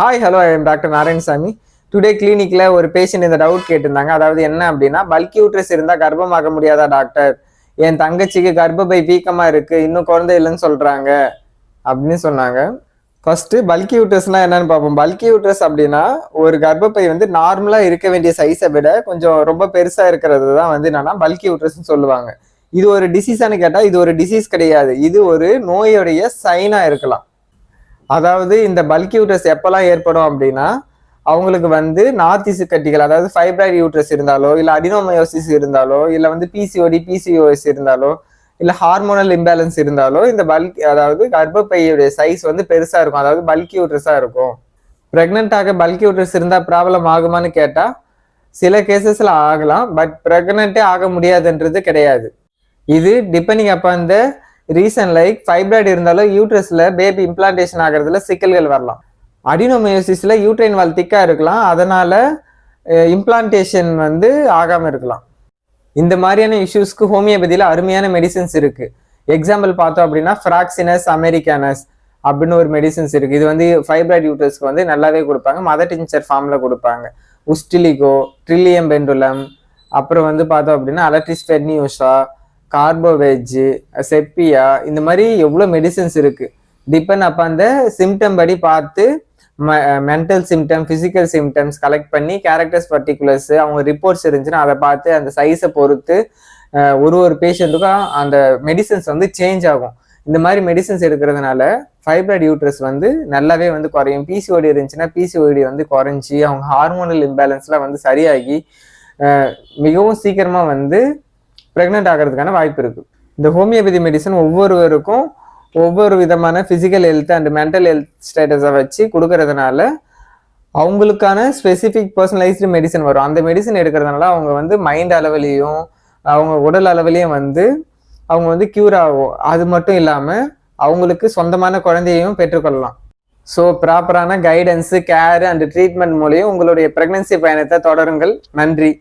Hi hello I am doctor Narayanasamy. Today கிளினிக்ல ஒரு patient இந்த டவுட் கேட்டிருந்தாங்க. அதாவது என்ன அப்படின்னா, பல்கி யூட்ரஸ் இருந்தால் கர்ப்பமாக்க முடியாதா டாக்டர்? என் தங்கச்சிக்கு கர்ப்பப்பை வீக்கமா இருக்கு, இன்னும் குழந்தை இல்லைன்னு சொல்றாங்க அப்படின்னு சொன்னாங்க. ஃபர்ஸ்ட் பல்கி யூட்ரஸ்னா என்னன்னு பார்ப்போம். பல்கி யூட்ரஸ் அப்படின்னா ஒரு கர்ப்பப்பை வந்து நார்மலா இருக்க வேண்டிய சைஸை விட கொஞ்சம் ரொம்ப பெருசா இருக்கிறது தான் வந்து என்னன்னா பல்கி யூட்ரஸ்ன்னு சொல்லுவாங்க. இது ஒரு டிசீஸான்னு கேட்டா இது ஒரு டிசீஸ் கிடையாது. இது ஒரு நோயுடைய சைனா இருக்கலாம். அதாவது இந்த பல்கி யூட்ரஸ் எப்பெல்லாம் ஏற்படும் அப்படின்னா, அவங்களுக்கு வந்து நார்த்திசு கட்டிகள், அதாவது ஃபைப்ராய்டு யூட்ரஸ் இருந்தாலோ, இல்லை அடினோமயோசிஸ் இருந்தாலோ, இல்லை வந்து பிசிஓடி பிசிஓஎஸ் இருந்தாலோ, இல்லை ஹார்மோனல் இம்பேலன்ஸ் இருந்தாலோ, இந்த அதாவது கர்ப்பப்பையுடைய சைஸ் வந்து பெருசா இருக்கும், அதாவது பல்கி யூட்ரஸா இருக்கும். பிரெக்னென்ட்டாக பல்கி யூட்ரஸ் இருந்தால் ப்ராப்ளம் ஆகுமான்னு கேட்டா சில கேசஸ்ல ஆகலாம், பட் பிரெக்னென்ட்டே ஆக முடியாதுன்றது கிடையாது. இது depending upon the reason. Like fibroid இருந்தாலும் யூட்ரஸ்ல பேபி இம்ப்ளான்டேஷன் ஆகிறதுல சிக்கல்கள் வரலாம். அடினோமயோசிஸ்ல யூட்ரைன் வால் திக்கா இருக்கலாம், அதனால இம்ப்ளான்டேஷன் வந்து ஆகாம இருக்கலாம். இந்த மாதிரியான இஷ்யூஸ்க்கு ஹோமியோபதியில அருமையான மெடிசின்ஸ் இருக்கு. எக்ஸாம்பிள் பார்த்தோம் அப்படின்னா ஃப்ராக்சினஸ் அமெரிக்கானஸ் அப்படின்னு ஒரு மெடிசின்ஸ் இருக்கு. இது வந்து ஃபைப்ராய்டு யூட்ரஸ்க்கு வந்து நல்லாவே கொடுப்பாங்க, மதர் டின்ச்சர் ஃபார்ம்ல கொடுப்பாங்க. உஸ்டிலிகோ, ட்ரில்லியம் பெண்டுலம், அப்புறம் வந்து பார்த்தோம் அப்படின்னா அலட்ரிஸ் ஃபெர்னியூஷா, கார்போவேஜ், செப்பியா, இந்த மாதிரி எவ்வளோ மெடிசின்ஸ் இருக்கு. டிபெண்ட் அப்போ அந்த சிம்டம் படி பார்த்து mental symptom, physical symptoms collect பண்ணி கேரக்டர்ஸ் பர்டிகுலர்ஸ் அவங்க ரிப்போர்ட்ஸ் இருந்துச்சுன்னா அதை பார்த்து அந்த சைஸை பொறுத்து ஒரு பேஷண்ட்டுக்கும் அந்த மெடிசன்ஸ் வந்து சேஞ்ச் ஆகும். இந்த மாதிரி மெடிசன்ஸ் எடுக்கிறதுனால ஃபைப்ராய்டு யூட்ரஸ் வந்து நல்லாவே வந்து குறையும். பிசிஓடி இருந்துச்சுன்னா பிசிஓடி வந்து குறைஞ்சி அவங்க ஹார்மோனல் இம்பேலன்ஸ்லாம் வந்து சரியாகி மிகவும் சீக்கிரமா வந்து பிரெக்னென்ட் ஆகிறதுக்கான வாய்ப்பு இருக்கு. இந்த ஹோமியோபதி மெடிசன் ஒவ்வொருவருக்கும் ஒவ்வொரு விதமான physical health and mental health ஸ்டேட்டஸை வச்சு கொடுக்கறதுனால அவங்களுக்கான ஸ்பெசிஃபிக் பர்சனலைஸ்டு மெடிசன் வரும். அந்த மெடிசன் எடுக்கிறதுனால அவங்க வந்து மைண்ட் அளவுலையும் அவங்க உடல் அளவுலையும் வந்து அவங்க வந்து கியூர் ஆகும். அது மட்டும் இல்லாமல் அவங்களுக்கு சொந்தமான குழந்தையையும் பெற்றுக்கொள்ளலாம். ஸோ ப்ராப்பரான கைடன்ஸு, கேர் அண்ட் ட்ரீட்மெண்ட் மூலியம் உங்களுடைய பிரெக்னன்சி பயணத்தை தொடருங்கள். நன்றி.